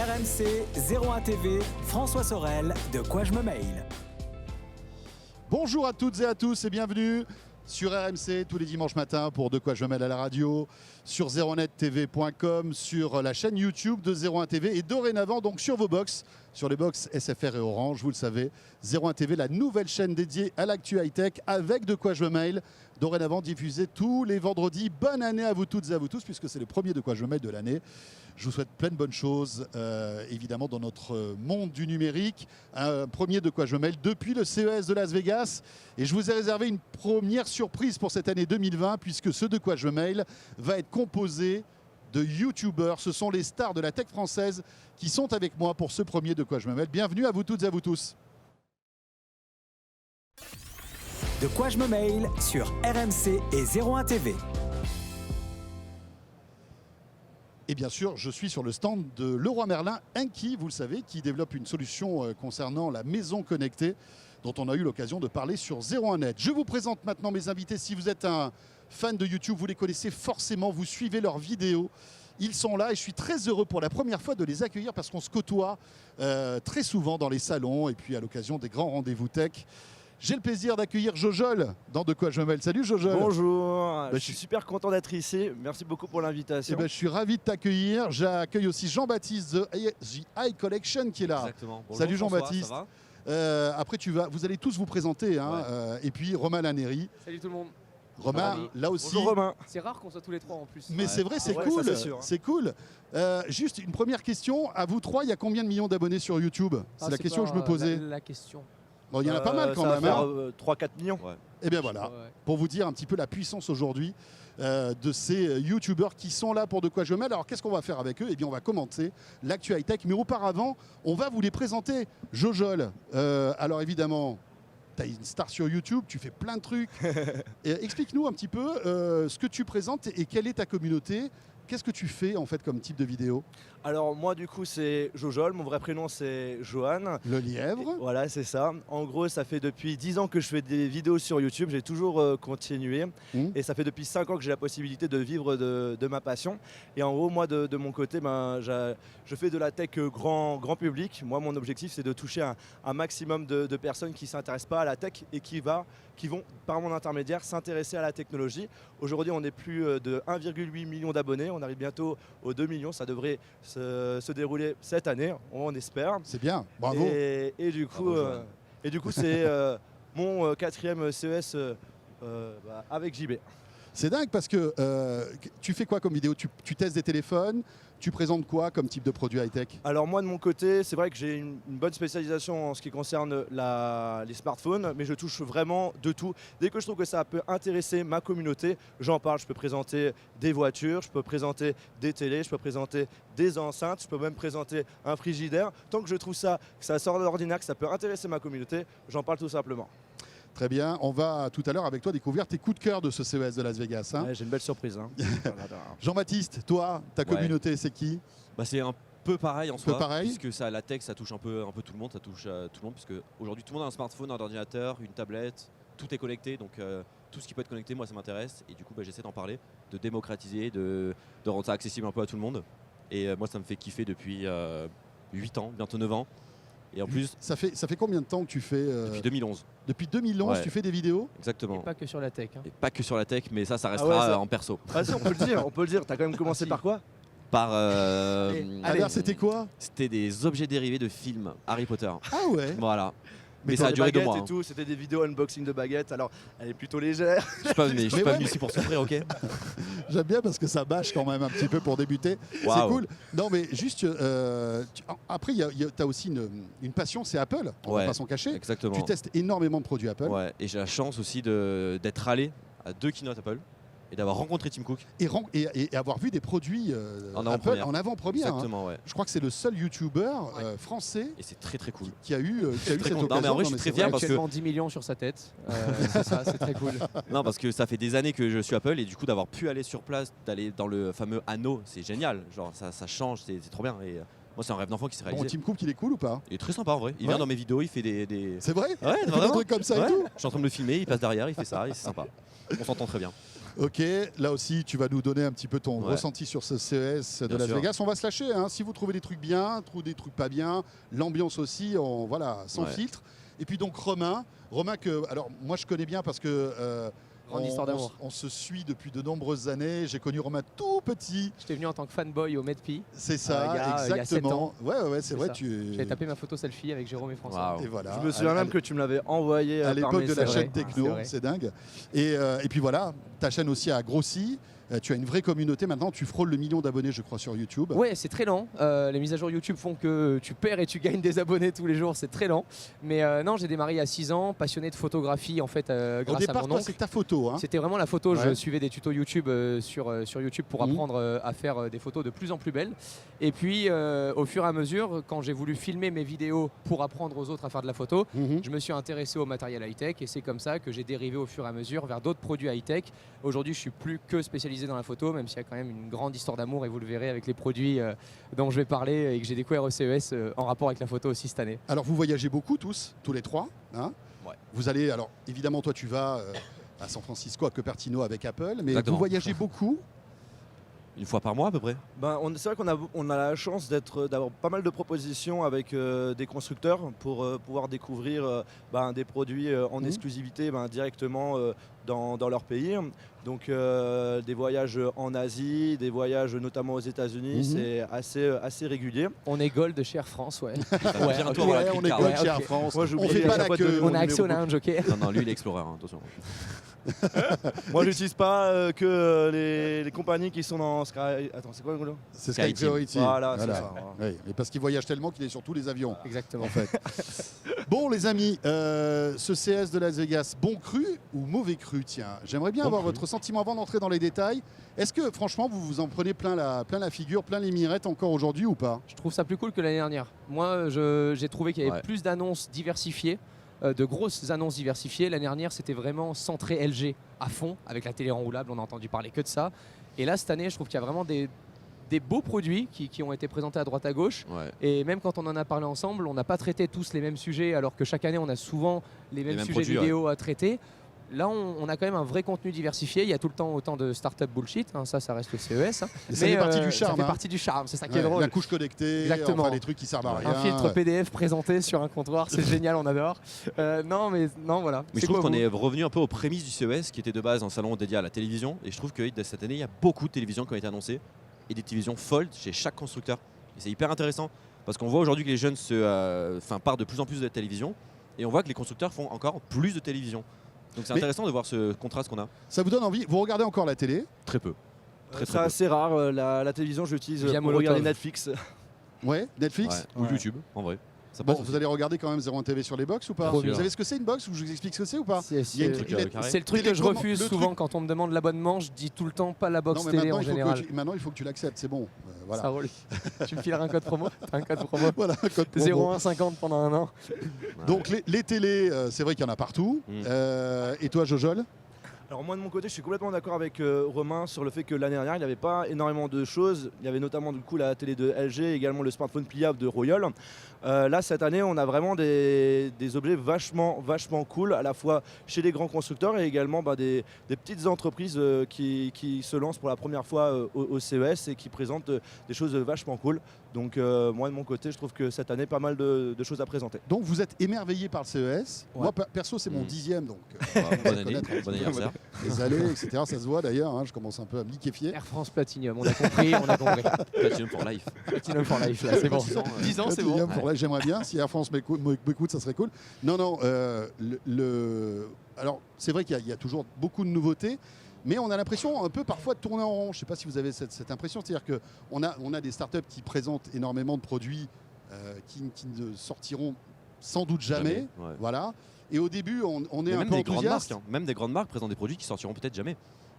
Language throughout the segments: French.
RMC 01 TV, François Sorel, De quoi je me mail. Bonjour à toutes et à tous et bienvenue sur RMC tous les dimanches matins pour De quoi je me mail à la radio, sur 01nettv.com, sur la chaîne YouTube de 01 TV et dorénavant donc sur vos box, sur les box SFR et Orange, vous le savez. 01 TV, la nouvelle chaîne dédiée à l'actu high-tech avec De quoi je me mail, dorénavant diffusée tous les vendredis. Bonne année à vous toutes et à vous tous puisque c'est le premier De quoi je me mail de l'année. Je vous souhaite plein de bonnes choses, évidemment, dans notre monde du numérique. Un premier De quoi je me mail depuis le CES de Las Vegas. Et je vous ai réservé une première surprise pour cette année 2020, puisque ce De quoi je me mail va être composé de YouTubers. Ce sont les stars de la tech française qui sont avec moi pour ce premier De quoi je me mail. Bienvenue à vous toutes et à vous tous. De quoi je me mail sur RMC et 01 TV. Et bien sûr, je suis sur le stand de Leroy Merlin, Enki, vous le savez, qui développe une solution concernant la maison connectée dont on a eu l'occasion de parler sur 01net. Je vous présente maintenant mes invités. Si vous êtes un fan de YouTube, vous les connaissez forcément, vous suivez leurs vidéos. Ils sont là et je suis très heureux pour la première fois de les accueillir parce qu'on se côtoie très souvent dans les salons et puis à l'occasion des grands rendez-vous tech. J'ai le plaisir d'accueillir Jojol dans De quoi je me mail. Salut Jojol. Bonjour, je suis super content d'être ici. Merci beaucoup pour l'invitation. Je suis ravi de t'accueillir. J'accueille aussi Jean-Baptiste The High Collection qui est là. Exactement. Bonjour, salut Jean-Baptiste. Ça va après vous allez tous vous présenter. Hein, ouais. Et puis Romain Laneri. Salut tout le monde. Romain, là aussi. Bonjour Romain. C'est rare qu'on soit tous les trois en plus. Mais c'est vrai, c'est ouais, cool. ça, c'est sûr, hein. C'est cool. Juste une première question. À vous trois, il y a combien de millions d'abonnés sur YouTube? C'est la question que je me posais. La question. Bon, il y en a pas mal quand ça même. va Hein. faire 3-4 millions. Ouais. Et bien voilà, Ouais. pour vous dire un petit peu la puissance aujourd'hui de ces YouTubeurs qui sont là pour De quoi je me mail. Alors qu'est-ce qu'on va faire avec eux? Eh bien on va commenter l'actu high-tech. Mais auparavant, on va vous les présenter. Jojol, alors évidemment, tu as une star sur YouTube, tu fais plein de trucs. Explique-nous un petit peu ce que tu présentes et quelle est ta communauté. Qu'est-ce que tu fais en fait comme type de vidéo? Alors moi du coup c'est Jojol, mon vrai prénom c'est Johan. Le lièvre. Et voilà, c'est ça. En gros, ça fait depuis 10 ans que je fais des vidéos sur YouTube. J'ai toujours continué. Et ça fait depuis 5 ans que j'ai la possibilité de vivre de ma passion. Et en gros, moi, de mon côté, je fais de la tech grand public. Moi, mon objectif, c'est de toucher un maximum de personnes qui ne s'intéressent pas à la tech et qui vont, par mon intermédiaire, s'intéresser à la technologie. Aujourd'hui, on est plus de 1,8 million d'abonnés. On arrive bientôt aux 2 millions. Ça devrait se dérouler cette année, on espère. C'est bien, bravo. Et du coup, c'est mon 4e CES avec JB. C'est dingue parce que tu fais quoi comme vidéo? Tu testes des téléphones? Tu présentes quoi comme type de produit high-tech? Alors moi de mon côté, c'est vrai que j'ai une bonne spécialisation en ce qui concerne les smartphones, mais je touche vraiment de tout. Dès que je trouve que ça peut intéresser ma communauté, j'en parle. Je peux présenter des voitures, je peux présenter des télés, je peux présenter des enceintes, je peux même présenter un frigidaire. Tant que je trouve que ça sort de l'ordinaire, que ça peut intéresser ma communauté, j'en parle tout simplement. Très bien, on va tout à l'heure avec toi découvrir tes coups de cœur de ce CES de Las Vegas. Hein. Ouais, j'ai une belle surprise. Hein. Jean-Baptiste, toi, ta communauté, c'est qui? C'est un peu pareil en soi, pareil. puisque la tech, ça touche un peu tout le monde, ça touche tout le monde, puisque aujourd'hui tout le monde a un smartphone, un ordinateur, une tablette, tout est connecté, donc tout ce qui peut être connecté, moi ça m'intéresse, et du coup j'essaie d'en parler, de démocratiser, de rendre ça accessible un peu à tout le monde, et moi ça me fait kiffer depuis 8 ans, bientôt 9 ans. Et en plus, ça fait combien de temps que tu fais depuis 2011. Depuis 2011, ouais. Tu fais des vidéos? Exactement. Et pas que sur la tech. Hein. Et pas que sur la tech, mais ça restera en perso. Vas-y, on peut le dire. T'as quand même commencé par quoi? Par. Alors, c'était quoi? C'était des objets dérivés de films Harry Potter. Ah ouais. Voilà. Mais ça a duré 2 mois. Et tout, c'était des vidéos unboxing de baguettes. Alors, elle est plutôt légère. Je suis pas venu ici pour souffrir, ok? J'aime bien parce que ça bâche quand même un petit peu pour débuter. Wow. C'est cool. Non, mais juste, après, tu as aussi une passion, c'est Apple. On va pas s'en cacher. Exactement. Tu testes énormément de produits Apple. Ouais, et j'ai la chance aussi d'être allé à 2 keynotes Apple et d'avoir rencontré Tim Cook. Et avoir vu des produits Apple en avant-première. Exactement, ouais. Je crois que c'est le seul YouTuber français et c'est très très cool. qui a eu cette occasion. Non, mais en vrai, je suis très fier parce que actuellement 10 millions sur sa tête. C'est ça, c'est très cool. Non, parce que ça fait des années que je suis Apple et du coup d'avoir pu aller sur place, d'aller dans le fameux anneau, c'est génial. Genre ça change, c'est trop bien. Et moi, c'est un rêve d'enfant qui s'est réalisé. Bon, Tim Cook, il est cool ou pas? Il est très sympa en vrai. Il vient dans mes vidéos, il fait des... C'est vrai? Ouais, Il fait des trucs comme ça et tout. Je suis en train de le filmer, il passe derrière, il fait ça, et c'est sympa. On s'entend très bien. Ok, là aussi, tu vas nous donner un petit peu ton Ouais. ressenti sur ce CES de Bien Las sûr. Vegas. On va se lâcher, hein. Si vous trouvez des trucs bien, trouvez des trucs pas bien, l'ambiance aussi, voilà, sans Ouais. filtre. Et puis donc Romain que, alors moi je connais bien parce que Grande histoire d'amour. on se suit depuis de nombreuses années. J'ai connu Romain tout petit, J'étais venu en tant que fanboy au Medpi. c'est ça, il y a 7 exactement. ans. Ouais, c'est C'est vrai. ça. Tu J'avais tapé ma photo selfie avec Jérôme et François. Waouh. et voilà. Je me souviens même que tu me l'avais envoyé à par l'époque de la message. chaîne vrai. techno, C'est vrai. c'est dingue. Et puis voilà, ta chaîne aussi a grossi. Tu as une vraie communauté maintenant. Tu frôles le million d'abonnés, je crois, sur YouTube. Ouais, c'est très lent. Les mises à jour YouTube font que tu perds et tu gagnes des abonnés tous les jours. C'est très lent. Mais non, j'ai démarré il y a 6 ans, passionné de photographie en fait, Au grâce départ, à mon toi, oncle. c'est ta photo. Hein. C'était vraiment la photo. Ouais. Je suivais des tutos YouTube sur YouTube pour Mhm. apprendre à faire des photos de plus en plus belles. Et puis, au fur et à mesure, quand j'ai voulu filmer mes vidéos pour apprendre aux autres à faire de la photo, Mhm. je me suis intéressé au matériel high-tech et c'est comme ça que j'ai dérivé au fur et à mesure vers d'autres produits high-tech. Aujourd'hui, je suis plus que spécialisé dans la photo, même s'il y a quand même une grande histoire d'amour et vous le verrez avec les produits dont je vais parler et que j'ai découvert au CES en rapport avec la photo aussi cette année. Alors, vous voyagez beaucoup tous les trois. Hein. Ouais. Vous allez, alors évidemment, toi, tu vas à San Francisco, à Cupertino avec Apple, mais Exactement. vous voyagez beaucoup. Une fois par mois à peu près. C'est vrai qu'on a la chance d'avoir pas mal de propositions avec des constructeurs pour pouvoir découvrir des produits en Mhm. exclusivité directement dans leur pays. Donc des voyages en Asie, des voyages notamment aux États-Unis, Mhm. c'est assez régulier. On est gold chez Air France, ouais. Ouais, bientôt ok. avoir la Ouais, green on est card. gold Ouais, chez ok. Air France. Moi, On j'oublie fait à pas chaque la fois de queue. donner mon On a accès au numéro. lounge, ok. Non, lui il est Explorer, hein, attention. Moi, j'utilise pas que les compagnies qui sont dans Sky. Attends, c'est quoi le nom? C'est Sky Sky Team. Priority. Voilà, c'est ça. Oui, mais parce qu'il voyage tellement qu'il est sur tous les avions. Exactement. En fait. Bon, les amis, ce CS de Las Vegas, bon cru ou mauvais cru? Tiens, j'aimerais bien Bon avoir cru. votre sentiment avant d'entrer dans les détails. Est-ce que, franchement, vous vous en prenez plein la figure, plein les mirettes encore aujourd'hui ou pas? Je trouve ça plus cool que l'année dernière. Moi, j'ai trouvé qu'il y avait Ouais. plus d'annonces diversifiées, de grosses annonces diversifiées. L'année dernière, c'était vraiment centré LG à fond, avec la télé enroulable, on a entendu parler que de ça. Et là, cette année, je trouve qu'il y a vraiment des beaux produits qui ont été présentés à droite à gauche. Ouais. Et même quand on en a parlé ensemble, on n'a pas traité tous les mêmes sujets, alors que chaque année, on a souvent les mêmes mêmes sujets produits, vidéo à traiter. Là, on a quand même un vrai contenu diversifié. Il y a tout le temps autant de start-up bullshit. Hein, ça reste le CES. Hein. Et ça fait partie du charme. Ça fait hein. partie du charme. C'est ça qui est Ouais, drôle. la couche connectée, Exactement. enfin les trucs qui servent à rien. Un filtre PDF présenté sur un comptoir, c'est génial, on adore. Non, voilà. Mais je C'est trouve quoi, qu'on vous est revenu un peu aux prémices du CES qui était de base un salon dédié à la télévision. Et je trouve que cette année, il y a beaucoup de télévisions qui ont été annoncées et des télévisions fold chez chaque constructeur. Et c'est hyper intéressant parce qu'on voit aujourd'hui que les jeunes partent de plus en plus de la télévision et on voit que les constructeurs font encore plus de télévision. Donc c'est Mais- intéressant de voir ce contraste qu'on a. Ça vous donne envie? Vous regardez encore la télé? Très peu. Très, C'est très peu. assez rare. La télévision, je l'utilise Via pour Molotov. regarder Netflix. Ouais, Netflix. Ouais. Ou YouTube, en vrai. Ça Bon, passe vous allez regarder quand même 01 TV sur les box ou pas? Trop Vous bien. savez ce que c'est une box ou je vous explique ce que c'est ou pas? C'est Il y a une truc, il est- carré. c'est le truc que je Télécommande- refuse le souvent truc- quand on me demande l'abonnement. Je dis tout le temps pas la box Non, mais télé en maintenant, général. maintenant, il faut que tu l'acceptes, c'est bon. Voilà. Ça roule. Tu me fileras un code promo? T'as un code promo Voilà, code promo. 0150 pendant un an. Donc les télés, c'est vrai qu'il y en a partout. Mm. Et toi, Jojol? Alors moi de mon côté, je suis complètement d'accord avec Romain sur le fait que l'année dernière, il n'y avait pas énormément de choses. Il y avait notamment du coup la télé de LG, également le smartphone pliable de Royal. Là, cette année, on a vraiment des objets vachement cool, à la fois chez les grands constructeurs et également des petites entreprises qui se lancent pour la première fois au CES et qui présentent des choses vachement cool. Donc moi de mon côté, je trouve que cette année, pas mal de choses à présenter. Donc vous êtes émerveillé par le CES. Ouais. Moi, perso, c'est mon Mm. 10e, donc Bonne année, connaître un petit bon peu. anniversaire. les allées, etc. Ça se voit d'ailleurs, hein, je commence un peu à me liquéfier. Air France Platinum, on a compris, on a compris. Platinum for life. Platinum for life, là, c'est bon. 10 ans, 10 ans, c'est bon. Platinum pour là, j'aimerais bien, si Air France m'écoute, ça serait cool. Non, alors c'est vrai qu'il y a toujours beaucoup de nouveautés, mais on a l'impression un peu parfois de tourner en rond. Je ne sais pas si vous avez cette impression, c'est-à-dire qu'on a des startups qui présentent énormément de produits qui ne sortiront sans doute jamais. Ouais. Voilà. Et au début, on est Mais un même peu des grandes enthousiaste. marques, hein. Même des grandes marques présentent des produits qui sortiront peut-être jamais. Et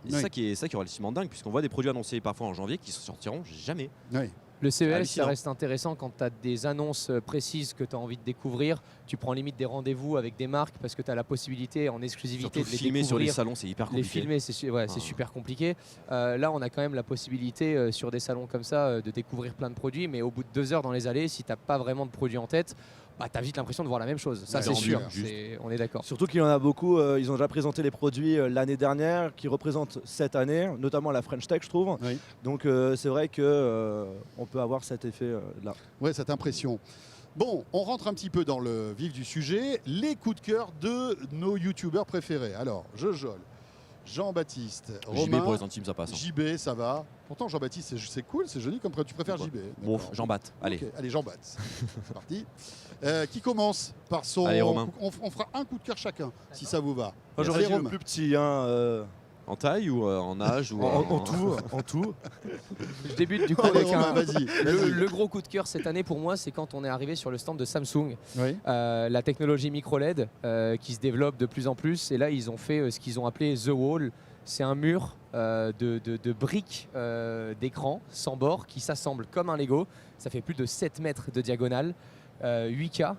Oui. c'est ça qui est relativement dingue, puisqu'on voit des produits annoncés parfois en janvier qui sortiront jamais. Oui. Le CES, ça hallucinant. reste intéressant quand tu as des annonces précises que tu as envie de découvrir. Tu prends limite des rendez-vous avec des marques parce que tu as la possibilité en exclusivité Surtout de les filmer sur les découvrir. salons, c'est hyper Les compliqué. filmer, c'est Ah. super compliqué. Là, on a quand même la possibilité sur des salons comme ça de découvrir plein de produits, mais au bout de 2 heures dans les allées, si tu n'as pas vraiment de produits en tête, bah, tu as vite l'impression de voir la même chose. Ça, Ouais, c'est rendu, sûr. juste. On est d'accord. Surtout qu'il y en a beaucoup, ils ont déjà présenté les produits l'année dernière, qui représentent cette année, notamment la French Tech, je trouve. Oui. Donc c'est vrai qu'on peut avoir cet effet là. Ouais, cette impression. Bon, on rentre un petit peu dans le vif du sujet. Les coups de cœur de nos youtubeurs préférés. Alors, Jojol, Jean-Baptiste, JB pour Romain, les intimes, ça passe. Hein. JB, ça va. Pourtant, Jean-Baptiste, c'est cool, c'est joli comme tu préfères JB. Bon, D'accord. j'en batte. Allez. Ok, allez, Jean Batte. C'est parti. Qui commence par son. Allez, Romain. On fera un coup de cœur chacun, si ça vous va. Enfin, J'aurais Allez, dit le Romain. plus petit, hein, En taille ou en âge ou en tout, en tout. Je débute du coup Allez, avec Romain, un. vas-y. Le gros coup de cœur cette année pour moi, c'est quand on est arrivé sur le stand de Samsung. Oui. La technologie micro-LED qui se développe de plus en plus. Et là, ils ont fait ce qu'ils ont appelé The Wall. C'est un mur de briques d'écran sans bord qui s'assemblent comme un Lego. Ça fait plus de 7 mètres de diagonale. 8K,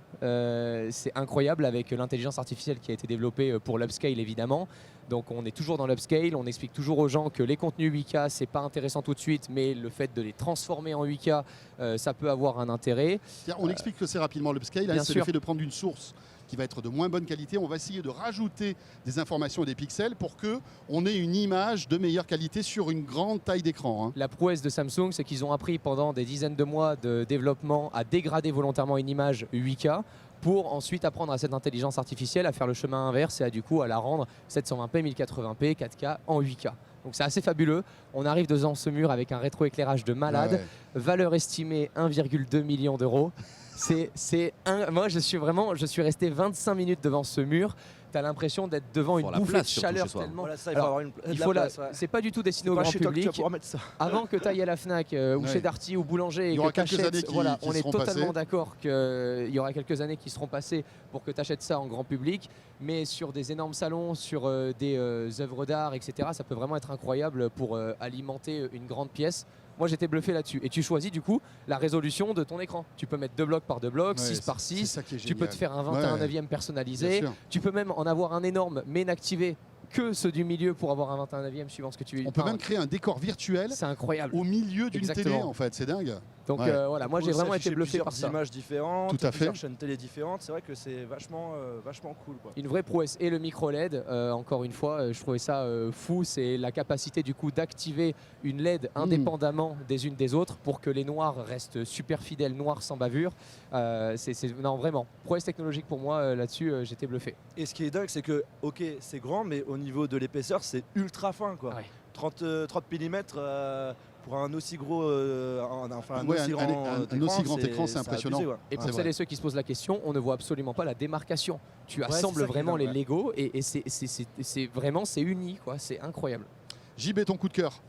c'est incroyable avec l'intelligence artificielle qui a été développée pour l'upscale évidemment. Donc on est toujours dans l'upscale, on explique toujours aux gens que les contenus 8K c'est pas intéressant tout de suite, mais le fait de les transformer en 8K ça peut avoir un intérêt. On explique que c'est rapidement l'upscale, hein, Bien c'est le sûr. fait de prendre une source qui va être de moins bonne qualité. On va essayer de rajouter des informations et des pixels pour qu'on ait une image de meilleure qualité sur une grande taille d'écran. Hein. La prouesse de Samsung, c'est qu'ils ont appris pendant des dizaines de mois de développement à dégrader volontairement une image 8K pour ensuite apprendre à cette intelligence artificielle à faire le chemin inverse et à la rendre 720p, 1080p, 4K en 8K. Donc c'est assez fabuleux. On arrive devant ce mur avec un rétroéclairage de malade, Ouais. valeur estimée 1,2 million d'euros. Moi je suis resté 25 minutes devant ce mur. Tu as l'impression d'être devant une la bouffée place, de surtout chaleur chez soi. tellement. Voilà, ça, il faut Alors, avoir une, de Il la faut place. Ouais. C'est pas du tout destiné C'est au pas grand chez toi que tu vas public. pouvoir mettre ça. Avant que tu ailles à la Fnac ou Ouais. chez Darty ou Boulanger Il et y que aura tu quelques années qui on est seront totalement passées. d'accord qu'il y aura quelques années qui seront passées pour que tu achètes ça en grand public, mais sur des énormes salons, sur des œuvres d'art, etc., ça peut vraiment être incroyable pour alimenter une grande pièce. Moi j'étais bluffé là-dessus. Et tu choisis du coup la résolution de ton écran. Tu peux mettre 2 blocs par 2 blocs, Ouais, 6 par c'est 6. ça qui est Tu peux te génial. faire un 21e Bien personnalisé. sûr. Tu peux même en avoir un énorme mais n'activer que ceux du milieu pour avoir un 21e suivant ce que tu veux. On peut même créer un décor virtuel C'est incroyable. au milieu d'une télé, Exactement. en fait. C'est dingue. Donc Ouais. voilà, moi On j'ai peut vraiment s'afficher été bluffé par plusieurs ça. images différentes, Tout à fait. plusieurs chaînes télé différentes. C'est vrai que c'est vachement cool, quoi. Une vraie prouesse. Et le micro LED, encore une fois, je trouvais ça fou. C'est la capacité du coup d'activer une LED indépendamment des unes des autres pour que les noirs restent super fidèles, noirs sans bavure. Non, vraiment, prouesse technologique pour moi là-dessus, j'étais bluffé. Et ce qui est dingue, c'est que, ok, c'est grand, mais au niveau de l'épaisseur, c'est ultra fin, quoi. Ouais. 30 mm pour un aussi gros, un Ouais, aussi grand un aussi grand écran, c'est impressionnant. abusé, ouais. Et pour C'est celles vrai. et ceux qui se posent la question, on ne voit absolument pas la démarcation. Tu c'est assembles ça qui est vraiment dingue, les Lego et c'est vraiment c'est uni, quoi. C'est incroyable. JB, ton coup de cœur.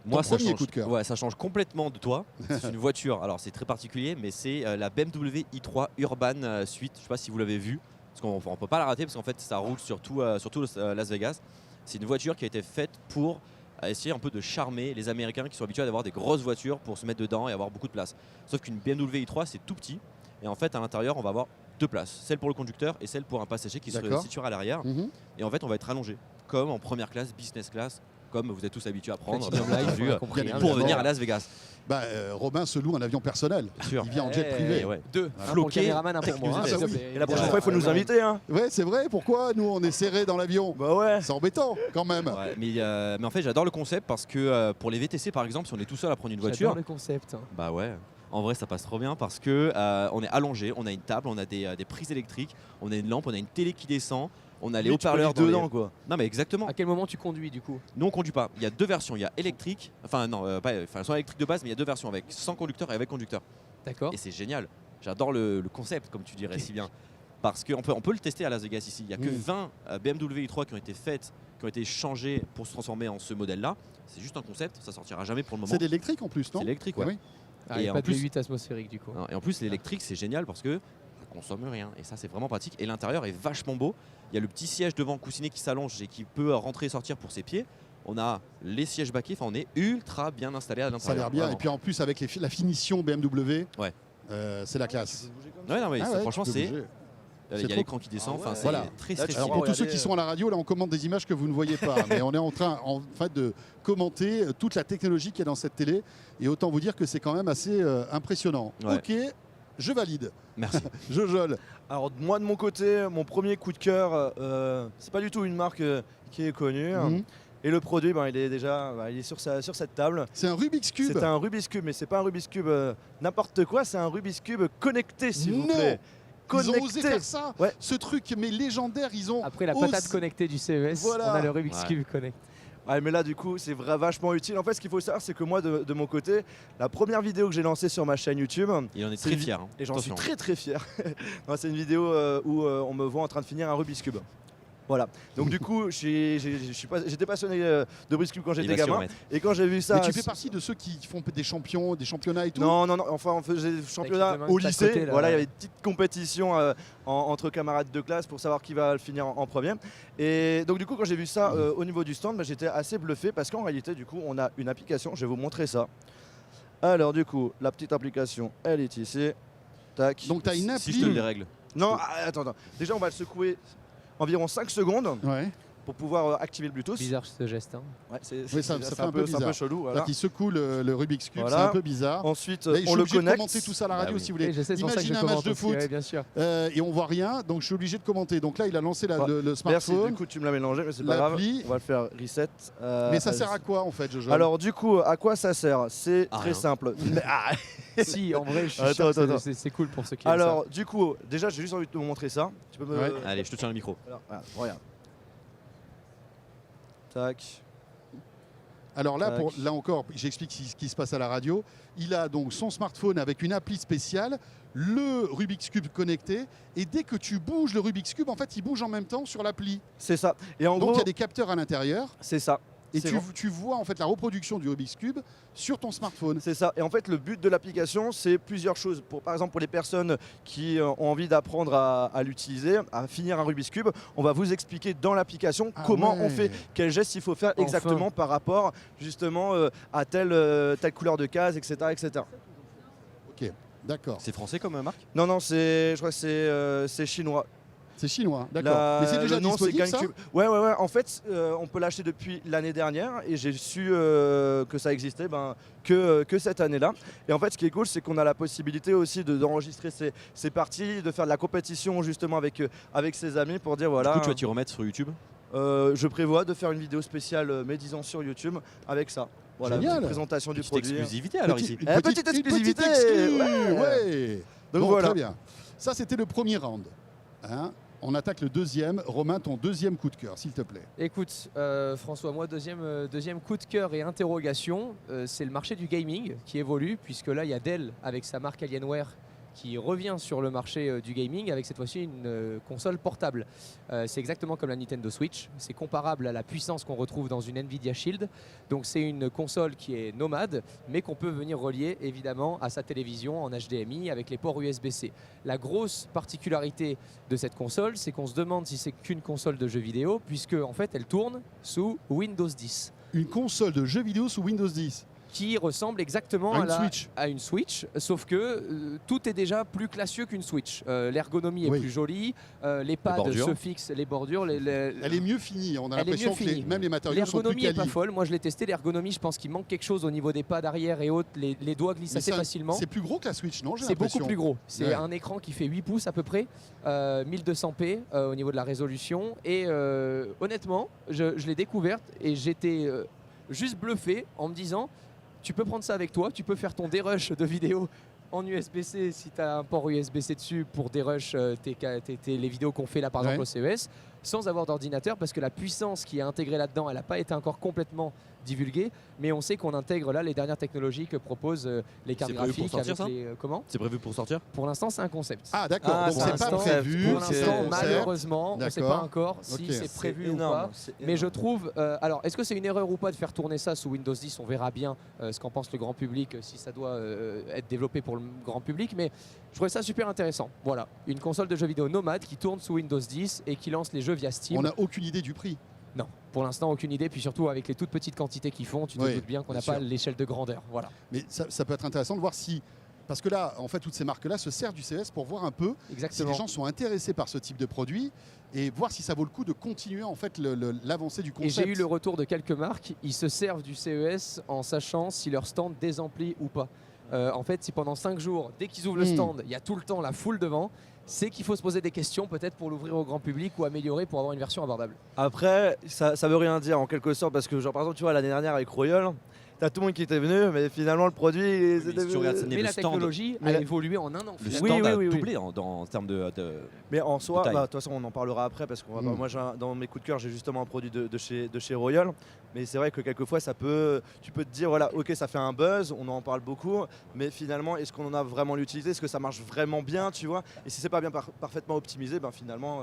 Moi, Ton ça premier change, coup de cœur. ouais, ça change complètement de toi. C'est une voiture, alors c'est très particulier, mais c'est la BMW i3 Urban Suite. Je ne sais pas si vous l'avez vu, parce qu'on ne peut pas la rater, parce qu'en fait, ça roule sur tout Las Vegas. C'est une voiture qui a été faite pour essayer un peu de charmer les Américains qui sont habitués à avoir des grosses voitures pour se mettre dedans et avoir beaucoup de place. Sauf qu'une BMW i3, c'est tout petit. Et en fait, à l'intérieur, on va avoir 2 places. Celle pour le conducteur et celle pour un passager qui se D'accord. situera à l'arrière. Mhm. Et en fait, on va être allongé, comme en première classe, business class, comme vous êtes tous habitués à prendre Platinum bien Life, entendu, on a compris, bien hein, pour évidemment. venir à Las Vegas. Bah, Robin se loue un avion personnel. Bien sûr. Il vient en jet Eh, privé. Et ouais. 2, Voilà. un pour le Floqué, caméraman, un pour moi. hein, Ah, s'il bah te oui. plaît. Et la prochaine Ouais. fois, il faut nous inviter, hein. Ouais, c'est vrai. Pourquoi nous, on est serrés dans l'avion? Bah ouais. C'est embêtant, quand même. Ouais, mais en fait, j'adore le concept parce que pour les VTC, par exemple, si on est tout seul à prendre une voiture, J'adore le concept. bah ouais. En vrai, ça passe trop bien parce que on est allongé, on a une table, on a des prises électriques, on a une lampe, on a une télé qui descend, on a les Lui, tu peux haut-parleurs aller dedans, dans les- quoi. Non, mais exactement. À quel moment tu conduis du coup? Nous, on conduit pas. Il y a 2 versions. Il y a électrique, elles sont électriques de base, mais il y a 2 versions avec sans conducteur et avec conducteur. D'accord. Et c'est génial. J'adore le concept, comme tu dirais si bien. Parce qu'on peut le tester à Las Vegas ici. Il n'y a que 20 BMW i3 qui ont été faites, qui ont été changées pour se transformer en ce modèle-là. C'est juste un concept, ça sortira jamais pour le moment. C'est d'électrique en plus, C'est non? électrique, ouais. Oui. Ah, Et il y a en pas de plus- V8 atmosphérique du coup. Non, et en plus, l'électrique, c'est génial parce que ça consomme rien. Et ça, c'est vraiment pratique. Et l'intérieur est vachement beau. Il y a le petit siège devant coussiné qui s'allonge et qui peut rentrer et sortir pour ses pieds. On a les sièges baquets. Enfin, on est ultra bien installé à l'intérieur. Ça a l'air bien. vraiment. Et puis en plus, avec la finition BMW, Ouais. c'est la classe. Ouais, non, mais Ah ça, ouais, franchement, tu peux c'est. bouger. Il C'est y a trop- l'écran qui descend. Ah Enfin, ouais. c'est Voilà. très Là, tu stylé. Alors peux pour tous ceux regarder, qui sont à la radio, là on commande des images que vous ne voyez pas, mais on est en train fait de commenter toute la technologie qu'il y a dans cette télé, et autant vous dire que c'est quand même assez impressionnant. Ouais. Ok, je valide. Merci. Jojol. Alors moi de mon côté, mon premier coup de cœur, c'est pas du tout une marque qui est connue. Mhm. Et le produit, il est déjà il est sur cette table. C'est un Rubik's Cube. C'est un Rubik's Cube, mais c'est pas un Rubik's Cube n'importe quoi, c'est un Rubik's Cube connecté, s'il vous Non. plaît. Ils ont osé faire ça. Ouais. Ce truc, mais légendaire, ils ont. Après la osé- patate connectée du CES, Voilà. on a le Rubik's Ouais. Cube Connect. Ouais, mais là, du coup, c'est vachement utile. En fait, ce qu'il faut savoir, c'est que moi, de mon côté, la première vidéo que j'ai lancée sur ma chaîne YouTube, Il en est C'est très vi- fier. hein. et j'en suis Attention. très fier, non, c'est une vidéo où on me voit en train de finir un Rubik's Cube. Voilà. Donc du coup, j'étais passionné de Rubik's Cube quand Il j'étais va s'y gamin. remettre. et quand j'ai vu ça... Mais tu fais partie de ceux qui font des championnats et tout. Non, enfin on faisait des championnats de main au de chaque lycée. côté, là. Voilà, il y avait une petite compétition entre camarades de classe pour savoir qui va le finir en premier. Et donc du coup, quand j'ai vu ça au niveau du stand, j'étais assez bluffé parce qu'en réalité, du coup, on a une application. Je vais vous montrer ça. Alors du coup, la petite application, elle est ici. Tac. Donc tu as une appli. Si je te les règle. Non, attends. Déjà, on va le secouer environ 5 secondes Ouais. pour pouvoir activer le Bluetooth. Bizarre ce geste. Hein. Ouais, Oui, ça fait un peu c'est un peu bizarre. chelou. Voilà. Voilà. Qui secoue le Rubik's Cube, Voilà. c'est un peu bizarre. Ensuite, Là, je on suis le obligé de connecte. commenter tout ça à la radio Bah oui. si vous voulez. Et je sais, c'est pour ça que je Imaginez un match commente de aussi, foot ouais, bien sûr. et on voit rien, donc je suis obligé de commenter. Donc là, il a lancé Ah, le Merci, smartphone. du coup tu me l'as mélangé, mais c'est pas grave. L'appli. On va le faire reset. Mais ça sert à quoi en fait, Jojo? Alors du coup, à quoi ça sert? C'est À très rien. simple. Si, en vrai, je suis Attends, sûr que attends. c'est cool pour ceux qui aiment Alors du coup, déjà j'ai juste envie de te montrer ça. Tu peux me... Ouais. Allez, je te tiens le micro. Alors, regarde. Tac. Alors là, Tac. là encore, j'explique ce qui se passe à la radio. Il a donc son smartphone avec une appli spéciale, le Rubik's Cube connecté, et dès que tu bouges le Rubik's Cube, en fait, il bouge en même temps sur l'appli. C'est ça. Et en Donc il gros, y a des capteurs à l'intérieur, c'est ça. et C'est tu vois en fait la reproduction du Rubik's Cube sur ton smartphone. C'est ça. Et en fait, le but de l'application, c'est plusieurs choses. Par exemple, pour les personnes qui ont envie d'apprendre à l'utiliser, à finir un Rubik's Cube, on va vous expliquer dans l'application Ah comment ouais. on fait, quels gestes il faut faire Enfin. exactement par rapport justement à telle couleur de case, etc., etc. Ok, d'accord. C'est français comme marque? Non, je crois que c'est chinois. C'est chinois, d'accord. Mais c'est déjà le nom, c'est disponible ça? GameCube. Ouais. En fait, on peut l'acheter depuis l'année dernière et j'ai su que ça existait que cette année-là. Et en fait, ce qui est cool, c'est qu'on a la possibilité aussi d'enregistrer ses parties, de faire de la compétition justement avec ses amis pour dire voilà. Du coup, tu vas t'y remettre sur YouTube? Je prévois de faire une vidéo spéciale médisant sur YouTube avec ça. Voilà, Génial. petite présentation du Petite produit. exclusivité alors ici. Une petite exclusivité, exclue, ouais. ouais. Donc Bon, voilà. très bien. Ça, c'était le premier round. Hein, on attaque le deuxième. Romain, ton deuxième coup de cœur, s'il te plaît. Écoute, François, moi, deuxième coup de cœur et interrogation, c'est le marché du gaming qui évolue, puisque là, il y a Dell avec sa marque Alienware qui revient sur le marché du gaming avec cette fois-ci une console portable. C'est exactement comme la Nintendo Switch, c'est comparable à la puissance qu'on retrouve dans une Nvidia Shield. Donc c'est une console qui est nomade, mais qu'on peut venir relier évidemment à sa télévision en HDMI avec les ports USB-C. La grosse particularité de cette console, c'est qu'on se demande si c'est qu'une console de jeux vidéo, puisque en fait elle tourne sous Windows 10. Une console de jeux vidéo sous Windows 10. Qui ressemble exactement À une Switch. à une Switch, sauf que tout est déjà plus classieux qu'une Switch. L'ergonomie est Oui. plus jolie, les pads bordures. se fixent, les bordures. Elle est mieux finie. On a Elle est l'impression mieux que finie. même les matériaux sont plus L'ergonomie est quali. pas folle. Moi, je l'ai testé. L'ergonomie, je pense qu'il manque quelque chose au niveau des pads arrière et autres. Les doigts glissent Mais assez ça, facilement. C'est plus gros que la Switch, non? J'ai C'est beaucoup l'impression. plus gros. C'est Ouais. un écran qui fait 8 pouces à peu près, 1200p au niveau de la résolution. Et honnêtement, je l'ai découverte et j'étais juste bluffé en me disant tu peux prendre ça avec toi, tu peux faire ton dérush de vidéo en USB-C si tu as un port USB-C dessus pour dérush les vidéos qu'on fait là par exemple au CES sans avoir d'ordinateur parce que la puissance qui est intégrée là-dedans, elle n'a pas été encore complètement divulguée, mais on sait qu'on intègre là les dernières technologies que proposent les cartes C'est prévu pour graphiques sortir, avec ça comment. C'est prévu pour sortir? Pour l'instant, c'est un concept. Ah d'accord, Ah, donc pour c'est pas l'instant, prévu. Pour c'est l'instant, un concept. malheureusement, on ne sait D'accord. pas encore si Ok. c'est prévu ou énorme, pas. c'est Mais je énorme. trouve, alors est-ce que c'est une erreur ou pas de faire tourner ça sous Windows 10? On verra bien ce qu'en pense le grand public, si ça doit être développé pour le grand public. Mais je trouvais ça super intéressant. Voilà, une console de jeux vidéo nomade qui tourne sous Windows 10 et qui lance les jeux via Steam. On n'a aucune idée du prix. Non, pour l'instant, aucune idée. Puis surtout, avec les toutes petites quantités qu'ils font, tu te Oui, doutes bien qu'on bien n'a pas sûr. l'échelle de grandeur. Voilà, Mais ça peut être intéressant de voir si... Parce que là, en fait, toutes ces marques-là se servent du CES pour voir un peu si exactement. les gens sont intéressés par ce type de produit et voir si ça vaut le coup de continuer en fait l'avancée du Et concept. j'ai eu le retour de quelques marques, ils se servent du CES en sachant si leur stand désemplit ou pas. En fait, si pendant 5 jours, dès qu'ils ouvrent le stand, il y a tout le temps la foule devant, c'est qu'il faut se poser des questions peut-être pour l'ouvrir au grand public ou améliorer pour avoir une version abordable. Après, ça veut rien dire en quelque sorte parce que genre par exemple tu vois l'année dernière avec Royal, t'as tout le monde qui était venu, mais finalement le produit. Si tu regardes, Mais le la stand, technologie a évolué en un an. le finalement. stand Oui. a doublé en termes de Mais en soi, taille. de toute façon on en parlera après parce que moi dans mes coups de cœur j'ai justement un produit de chez Royal. Mais c'est vrai que quelquefois tu peux te dire voilà ok ça fait un buzz, on en parle beaucoup, mais finalement est-ce qu'on en a vraiment l'utilité, est-ce que ça marche vraiment bien, tu vois? Et si c'est pas bien parfaitement optimisé, ben finalement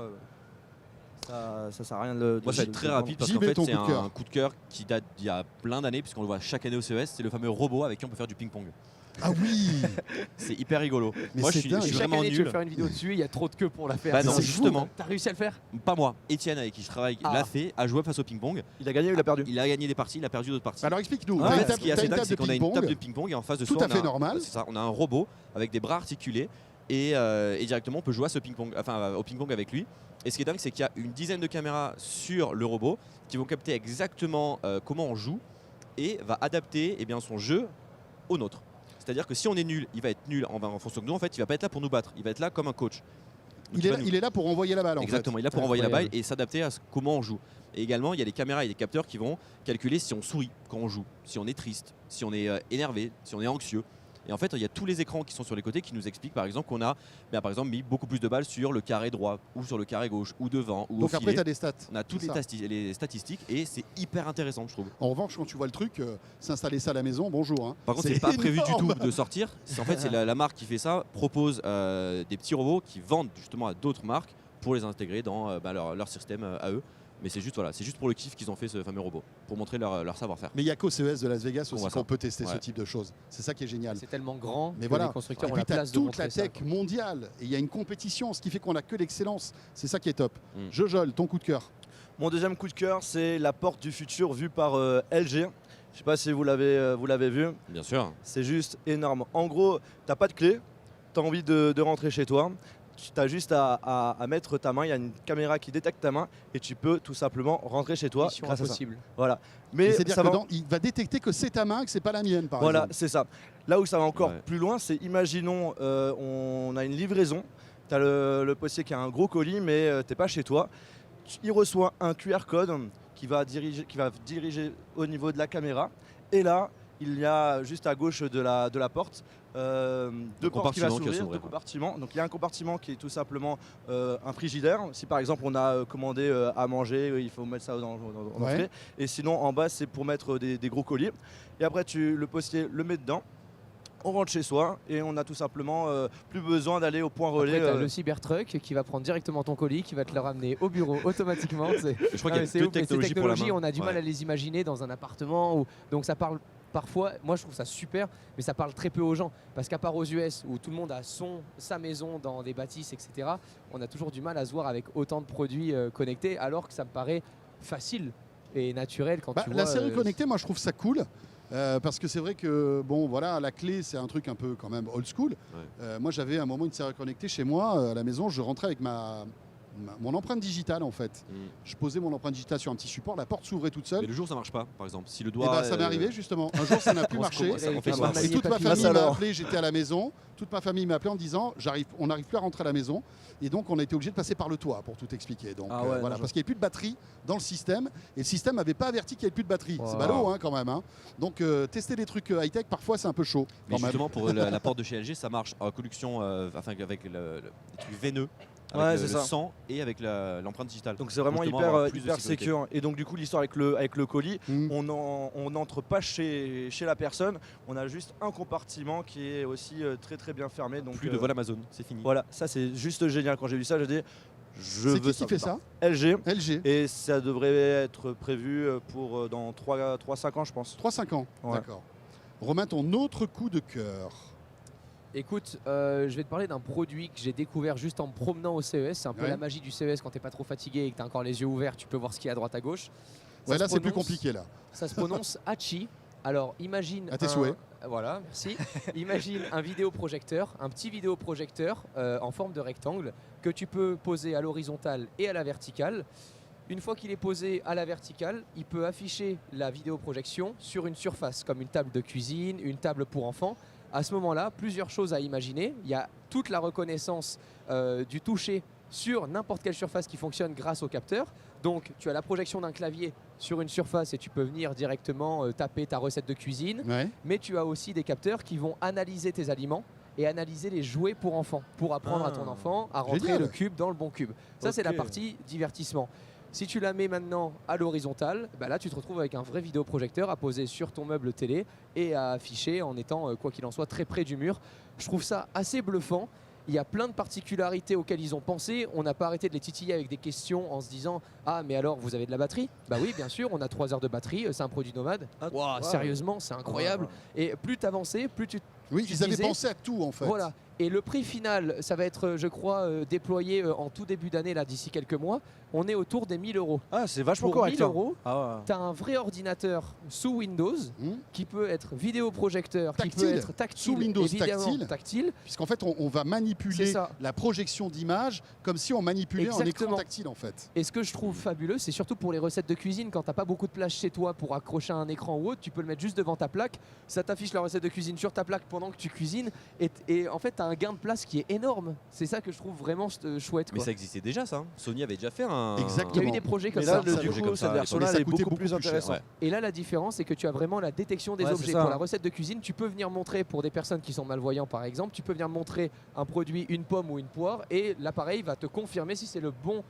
ça sert à rien de. Moi, c'est très rapide parce qu'en JB, fait, ton c'est coup de cœur. un coup de cœur qui date d'il y a plein d'années, puisqu'on le voit chaque année au CES. C'est le fameux robot avec qui on peut faire du ping-pong. Ah oui. C'est hyper rigolo. Mais Moi, je c'est suis dingue. Chaque vraiment année, tu veux nul. faire une vidéo dessus, il y a trop de queue pour la faire. Bah non, C'est justement, T'as réussi à le faire? pas moi. Étienne, avec qui je travaille, l'a fait, a joué face au ping-pong. Il a gagné ou il a perdu? Il a gagné des parties, il a perdu d'autres parties. Alors explique-nous. Ah, T'as ouais, une Ce qui est table- t'as assez une dingue, table c'est de qu'on a une table de ping-pong. ping-pong et en face de Tout soi, à fait normal. C'est ça, on a un robot avec des bras articulés et directement on peut jouer à ce ping-pong, au ping-pong avec lui. Et ce qui est dingue, c'est qu'il y a une dizaine de caméras sur le robot qui vont capter exactement comment on joue et va adapter son jeu au nôtre. C'est-à-dire que si on est nul, il va être nul en fonction de nous. En fait, il va pas être là pour nous battre. Il va être là comme un coach. Donc, Il est là pour envoyer la balle. exactement, il est là pour envoyer la balle et s'adapter à comment on joue. Et également, il y a des caméras et des capteurs qui vont calculer si on sourit quand on joue, si on est triste, si on est énervé, si on est anxieux. Et en fait, il y a tous les écrans qui sont sur les côtés qui nous expliquent par exemple qu'on a par exemple, mis beaucoup plus de balles sur le carré droit ou sur le carré gauche ou devant ou au Donc après, filet. tu as des stats. On a toutes C'est les statistiques et c'est hyper intéressant, je trouve. En revanche, quand tu vois le truc, s'installer ça à la maison, bonjour. Hein. Par contre, c'est pas prévu du énorme. tout de sortir. En fait, c'est la marque qui fait ça, propose des petits robots qui vendent justement à d'autres marques pour les intégrer dans leur système à eux. Mais c'est juste pour le kiff qu'ils ont fait ce fameux robot, pour montrer leur savoir-faire. Mais il n'y a qu'au CES de Las Vegas On aussi voit ça. qu'on peut tester ce Ouais. type de choses. C'est ça qui est génial. C'est tellement grand Mais que voilà. les constructeurs Et ont puis la tu as place de toute montrer la ça. tech quoi. mondiale et il y a une compétition, ce qui fait qu'on n'a que l'excellence. C'est ça qui est top. Mm. Jojol, ton coup de cœur. Mon deuxième coup de cœur, c'est la porte du futur vue par LG. Je sais pas si vous l'avez vu. Bien sûr. C'est juste énorme. En gros, t'as pas de clé, tu as envie de rentrer chez toi. Tu as juste à mettre ta main, il y a une caméra qui détecte ta main et tu peux tout simplement rentrer chez toi Mission grâce à ça. impossible. Voilà. Mais C'est-à-dire ça va, qu'il va détecter que c'est ta main, que c'est pas la mienne, par voilà, exemple. c'est ça. Là où ça va encore Ouais. plus loin, c'est imaginons on a une livraison, tu as le postier qui a un gros colis mais t'es pas chez toi. Il reçoit un QR code qui va diriger au niveau de la caméra et là il y a juste à gauche de la porte deux portes qui va compartiment qui va s'ouvrir, s'ouvrir, deux ouais. compartiments. Donc il y a un compartiment qui est tout simplement un frigidaire. Si par exemple on a commandé à manger, il faut mettre ça dans Ouais. l'entrée. Et sinon en bas c'est pour mettre des gros colis. Et après le postier le met dedans. On rentre chez soi et on a tout simplement plus besoin d'aller au point relais. Après, t'as le Cybertruck qui va prendre directement ton colis, qui va te le ramener au bureau automatiquement. Je crois qu'il y a C'est deux ouf, mais ces technologies pour la main. on a du mal Ouais. à les imaginer dans un appartement. Donc ça parle parfois, moi je trouve ça super, mais ça parle très peu aux gens. Parce qu'à part aux US, où tout le monde a sa maison dans des bâtisses, etc., on a toujours du mal à se voir avec autant de produits connectés, alors que ça me paraît facile et naturel quand tu vois. La série connectée, moi je trouve ça cool. Parce que c'est vrai que bon voilà, la clé c'est un truc un peu quand même old school. Moi j'avais à un moment une série connectée chez moi à la maison, je rentrais avec mon empreinte digitale en fait. Je posais mon empreinte digitale sur un petit support, la porte s'ouvrait toute seule. Mais le jour ça marche pas, par exemple. Si le Et doigt. ça m'est arrivé justement. Un jour ça n'a plus on se marché. commence- on fait Et quoi toi, Et toute ma papier. famille m'a alors. appelé, j'étais à la maison. Toute ma famille m'a appelé en disant on n'arrive plus à rentrer à la maison. Et donc on a été obligé de passer par le toit pour tout expliquer. Donc Ah ouais, voilà, non, parce qu'il n'y avait plus de batterie dans le système. Et le système n'avait pas averti qu'il n'y avait plus de batterie. C'est Wow. ballot hein, quand même. Hein. Donc tester des trucs high-tech, parfois c'est un peu chaud. Mais quand même. justement, pour la porte de chez LG, ça marche en conduction avec le truc veineux, Ouais, avec c'est le ça. sang et avec l'empreinte digitale. Donc c'est vraiment Justement, avoir plus de hyper sécurité. sécure. Et donc du coup l'histoire avec le colis, Mm. on n'entre pas chez la personne, on a juste un compartiment qui est aussi très très bien fermé. Donc Plus de vol Amazon, c'est fini. voilà, ça c'est juste génial. Quand j'ai vu ça, j'ai dit je C'est veux qui fait ça LG. LG. Et ça devrait être prévu pour dans 3-5 ans je pense. 3-5 ans. Ouais. D'accord. Romain, ton autre coup de cœur. Écoute, je vais te parler d'un produit que j'ai découvert juste en me promenant au CES. C'est un peu Ouais. la magie du CES quand t'es pas trop fatigué et que t'as encore les yeux ouverts, tu peux voir ce qu'il y a à droite à gauche. Ça Ouais, se là c'est plus prononce- compliqué là. Ça se prononce Hachi. Alors imagine. À tes souhaits. Voilà, merci. Imagine un vidéoprojecteur, un petit vidéoprojecteur en forme de rectangle que tu peux poser à l'horizontale et à la verticale. Une fois qu'il est posé à la verticale, il peut afficher la vidéoprojection sur une surface comme une table de cuisine, une table pour enfants, À ce moment-là, plusieurs choses à imaginer. Il y a toute la reconnaissance du toucher sur n'importe quelle surface qui fonctionne grâce au capteur. Donc tu as la projection d'un clavier sur une surface et tu peux venir directement taper ta recette de cuisine. Ouais. Mais tu as aussi des capteurs qui vont analyser tes aliments et analyser les jouets pour enfants, pour apprendre à ton enfant à rentrer Génial. le cube dans le bon cube. Ça, c'est la Ok. partie divertissement. Si tu la mets maintenant à l'horizontale, bah là tu te retrouves avec un vrai vidéoprojecteur à poser sur ton meuble télé et à afficher en étant, quoi qu'il en soit, très près du mur. Je trouve ça assez bluffant. Il y a plein de particularités auxquelles ils ont pensé. On n'a pas arrêté de les titiller avec des questions en se disant « Ah, mais alors, vous avez de la batterie ?» Bah oui, bien sûr, on a 3 heures de batterie, c'est un produit nomade. Waouh, sérieusement, c'est incroyable. Et plus tu avançais, plus tu Oui, ils avaient disais- pensé à tout en fait. voilà. Et le prix final, ça va être, je crois, déployé en tout début d'année, là, d'ici quelques mois. On est autour des 1000 euros. Ah, c'est vachement Pour correct. 1000 hein. euros, Ah ouais. tu as un vrai ordinateur sous Windows Hmm. qui peut être vidéoprojecteur, qui Tactile. peut être tactile, Sous Windows évidemment, tactile. Puisqu'en fait, on va C'est manipuler ça. la projection d'image comme si on manipulait un écran Exactement. tactile en fait. Et ce que je trouve fabuleux, c'est surtout pour les recettes de cuisine, quand t'as pas beaucoup de place chez toi pour accrocher un écran ou autre, tu peux le mettre juste devant ta plaque, ça t'affiche la recette de cuisine sur ta plaque pendant que tu cuisines, et en fait t'as un gain de place qui est énorme. C'est ça que je trouve vraiment chouette. Mais Quoi. ça existait déjà, ça. Sony avait déjà fait un. Exactement. Il y a eu des projets comme Mais là, ça. le- ça, du projet coup, comme ça, cette version-là, mais elle ça est coûtait beaucoup plus beaucoup plus cher. intéressante. Ouais. Et là, la différence, c'est que tu as vraiment la détection des Ouais, c'est objets. ça. Pour la recette de cuisine, tu peux venir montrer, pour des personnes qui sont malvoyants par exemple, tu peux venir montrer un produit, une pomme ou une poire, et l'appareil va te confirmer si c'est le bon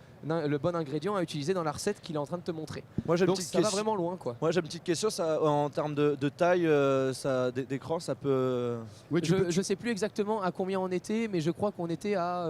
ingrédient à utiliser dans la recette qu'il est en train de te montrer. Moi, j'ai une Donc petite ça va question. vraiment loin, quoi. Moi, j'ai une petite question. Ça, en termes de taille, d'écran, ça peut. Oui, tu peux- Je sais plus exactement à combien on était, mais je crois qu'on était à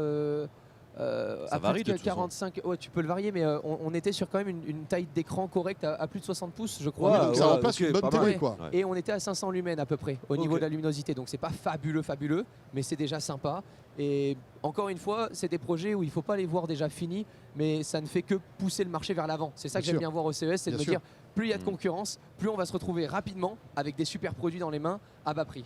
Ça à varie plus de de toute façon. 45. Ouais, tu peux le varier, mais on était sur quand même une taille d'écran correcte à plus de 60 pouces, je crois. Oui, Ouais, donc ça ouais, remplace ok, une bonne pas télé mal. quoi. Ouais. Et on était à 500 lumens à peu près au niveau Ok. de la luminosité, donc c'est pas fabuleux, mais c'est déjà sympa. Et encore une fois, c'est des projets où il faut pas les voir déjà finis, mais ça ne fait que pousser le marché vers l'avant. C'est ça que Bien j'aime sûr. bien voir au CES, c'est de Bien me sûr. dire plus il y a de Mm. concurrence, plus on va se retrouver rapidement avec des super produits dans les mains à bas prix.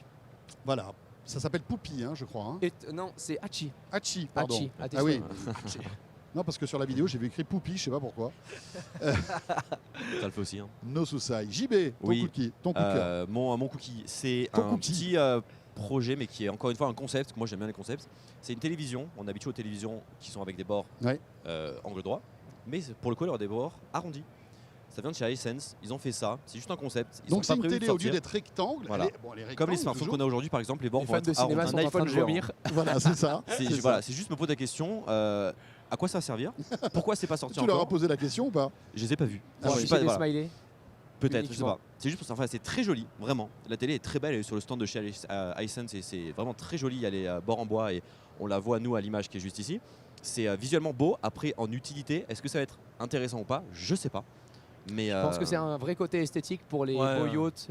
Voilà. Ça s'appelle Poupie, hein, je crois. hein. Et non, c'est Hachi. Hachi, pardon. Hachi, à tes Ah oui. souhaits. Non, parce que sur la vidéo, j'ai vu écrit Poupie, je sais pas pourquoi. Ça le fait aussi. Hein. No Susai. JB, ton Oui. cookie, ton coup de cœur. Mon cookie, c'est Ton un cookie. petit projet, mais qui est encore une fois un concept. Moi, j'aime bien les concepts. C'est une télévision. On est habitué aux télévisions qui sont avec des bords Ouais. angle droit, mais pour le coup, il y aura des bords arrondis. Ça vient de chez iSense. Ils ont fait ça. C'est juste un concept. Ils Donc sont c'est pas une prévus de télé au lieu sortir. d'être rectangle. Voilà. Les Comme les smartphones qu'on a aujourd'hui, par exemple, les bords Les vont fans de être cinéma arrondis. sont un en train de iPhone géant. vomir. Voilà, c'est ça. C'est c'est voilà, ça. c'est juste me poser la question. À quoi ça va servir? Pourquoi c'est pas sorti Tu leur as encore? posé la question ou pas? Je les ai pas vus. Ah Pour oui. Je suis pas- afficher des voilà. smileys. Peut-être, je sais uniquement. pas. C'est juste pour ça. Enfin, c'est très joli, vraiment. La télé est très belle, elle est sur le stand de chez iSense et c'est vraiment très joli. Elle est bord en bois et on la voit nous à l'image qui est juste ici. C'est visuellement beau. Après, en utilité, est-ce que ça va être intéressant ou pas? Je sais pas. Mais Je pense que c'est un vrai côté esthétique pour les Ouais, beaux ouais. yachts,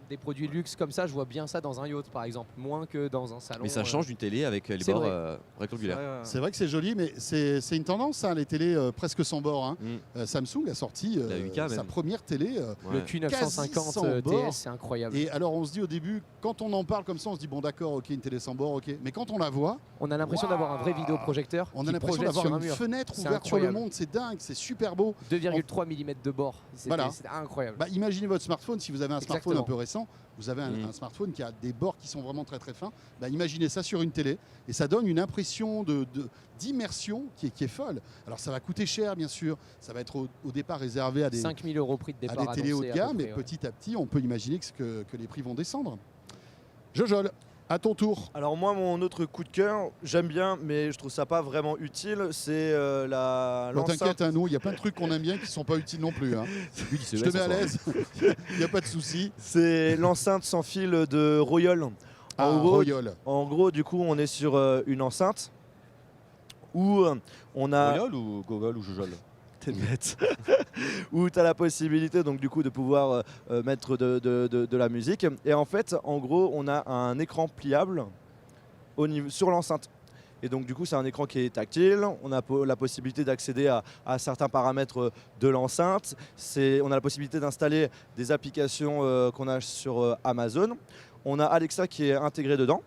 des produits luxe comme ça. Je vois bien ça dans un yacht par exemple, moins que dans un salon. mais ça change d'une télé avec les c'est bords vrai. rectangulaires. C'est vrai que c'est joli, mais c'est une tendance, ça, les télés presque sans bord. hein. Mm. Samsung a sorti La 8K sa même. première télé. Le Ouais. Q950 Quasi sans bord. TS, c'est incroyable. Et alors on se dit au début, quand on en parle comme ça, on se dit bon d'accord, ok, une télé sans bord, ok. Mais quand on la voit, On a l'impression d'avoir un vrai vidéoprojecteur on a qui l'impression projette d'avoir sur un une mur. fenêtre C'est ouverte sur le incroyable. monde. C'est dingue, c'est super beau. 2,3 mm de bord. Voilà. C'est incroyable. Bah, imaginez votre smartphone, si vous avez un smartphone un Exactement. peu récent, vous avez Mm. un smartphone qui a des bords qui sont vraiment très très fins, bah, imaginez ça sur une télé et ça donne une impression d'immersion qui est folle. Alors ça va coûter cher bien sûr, ça va être au départ réservé à des, 5 000 euros prix de à départ. des télés haut de annoncé à peu gamme, mais près, ouais. petit à petit on peut imaginer que les prix vont descendre. Jojol, à ton tour. Alors moi, mon autre coup de cœur, j'aime bien, mais je trouve ça pas vraiment utile. C'est Bon, l'enceinte. t'inquiète, hein, nous, il y a plein de trucs qu'on aime bien qui sont pas utiles non plus. hein. Lui, il se Je te laisse mets à encore. l'aise, il n'y a pas de souci. C'est l'enceinte sans fil de Royal. Ah, Royal. En gros, du coup, on est sur une enceinte où on a. Royal ou Gogol ou Jojol? T'es bête. Où tu as la possibilité donc du coup de pouvoir mettre de la musique. Et en fait, en gros, on a un écran pliable sur l'enceinte. Et donc du coup, c'est un écran qui est tactile. On a la possibilité d'accéder à certains paramètres de l'enceinte. On a la possibilité d'installer des applications qu'on a sur Amazon. On a Alexa qui est intégré dedans.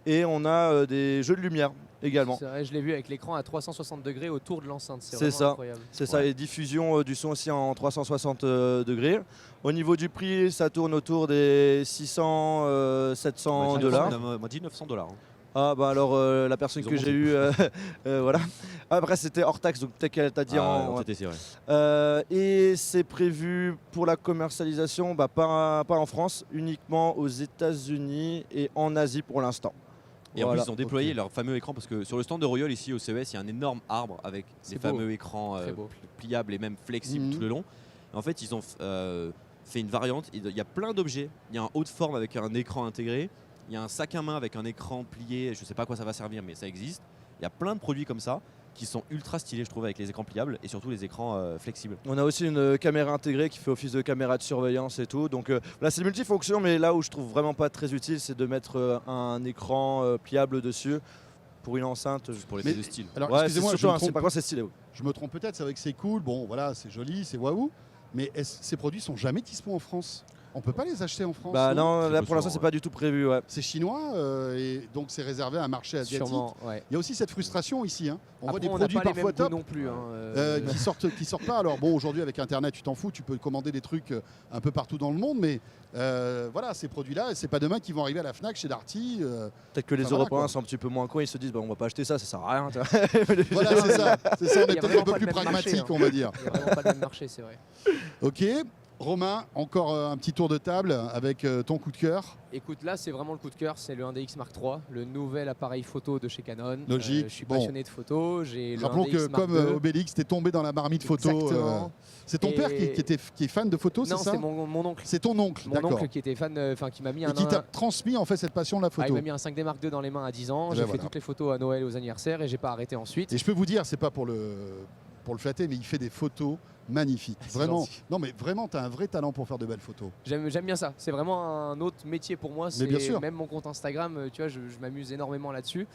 Et on a des jeux de lumière. également. C'est vrai, je l'ai vu avec l'écran à 360 degrés autour de l'enceinte. C'est C'est vraiment ça. incroyable. C'est ça, et diffusion du son aussi en 360 degrés. Au niveau du prix, ça tourne autour des 600, 700 dollars. On m'a dit 900 $. Ah bah alors la personne Ils ont que j'ai monté. eue, voilà. Après c'était hors taxe, donc peut-être qu'elle t'a dit en... TTC, ouais. Et c'est prévu pour la commercialisation, pas en France, uniquement aux États-Unis et en Asie pour l'instant. Et en Voilà. plus, ils ont déployé leur fameux écran parce que sur le stand de Royal ici au CES, il y a un énorme arbre avec C'est des beau. fameux écrans Très beau. pliables et même flexibles tout le long. Et en fait, ils ont fait une variante. Il y a plein d'objets. Il y a un haut de forme avec un écran intégré. Il y a un sac à main avec un écran plié. Je ne sais pas à quoi ça va servir, mais ça existe. Il y a plein de produits comme ça qui sont ultra stylés, je trouve, avec les écrans pliables et surtout les écrans flexibles. On a aussi une caméra intégrée qui fait office de caméra de surveillance et tout. Donc là c'est multifonction, mais là où je trouve vraiment pas très utile, c'est de mettre un écran pliable dessus pour une enceinte. Pour les Mais- de style. Alors, Ouais, excusez-moi, c'est je surtout me un- c'est trompe. pas quoi, c'est stylé. Je me trompe peut-être, c'est vrai que c'est cool, bon voilà, c'est joli, c'est waouh, mais ces produits sont jamais dispo en France. On peut pas les acheter en France. Bah non non, C'est là pas pour l'instant sûr, c'est ouais. pas du tout prévu. Ouais. C'est chinois et donc c'est réservé à un marché asiatique. Sûrement, ouais. Il y a aussi cette frustration ici. Hein. On voit Après, des on n'a produits pas les parfois mêmes goûts top non plus. Hein, qui sortent pas. Alors bon, aujourd'hui avec Internet, tu t'en fous, tu peux commander des trucs un peu partout dans le monde, mais voilà, ces produits-là, c'est pas demain qu'ils vont arriver à la Fnac, chez Darty. Peut-être que les Enfin, voilà, Européens quoi. sont un petit peu moins cons, ils se disent bah, on va pas acheter ça, ça sert à rien. tu vois. Voilà, c'est ça. On Il est y a peut-être un vraiment peu pas plus le même marché, pragmatique, hein. on va dire. Il n'y a vraiment pas le même marché, c'est vrai. Ok. Romain, encore un petit tour de table avec ton coup de cœur. Écoute, là, c'est vraiment le coup de cœur. C'est le 1DX Mark III, le nouvel appareil photo de chez Canon. Logique. Je suis Bon. passionné de photo. J'ai le Rappelons 1DX que Mark comme II. Obélix, t'es tombé dans la marmite photo. Exactement. C'est ton Et- père qui est fan de photo, c'est Non, ça c'est mon oncle. C'est ton oncle, Mon d'accord. oncle qui était fan, qui m'a mis Et un. qui t'a transmis en fait cette passion de la Ah, il photo. m'a mis un 5D Mark II dans les mains à 10 ans. Ben J'ai voilà. fait toutes les photos à Noël et aux anniversaires et j'ai pas arrêté ensuite. Et je peux vous dire, c'est pas pour le flatter, mais il fait des photos magnifiques. C'est Vraiment. gentil. Non, mais vraiment, tu as un vrai talent pour faire de belles photos. J'aime bien ça. C'est vraiment un autre métier pour moi. Mais bien sûr. Même mon compte Instagram, tu vois, je m'amuse énormément là-dessus.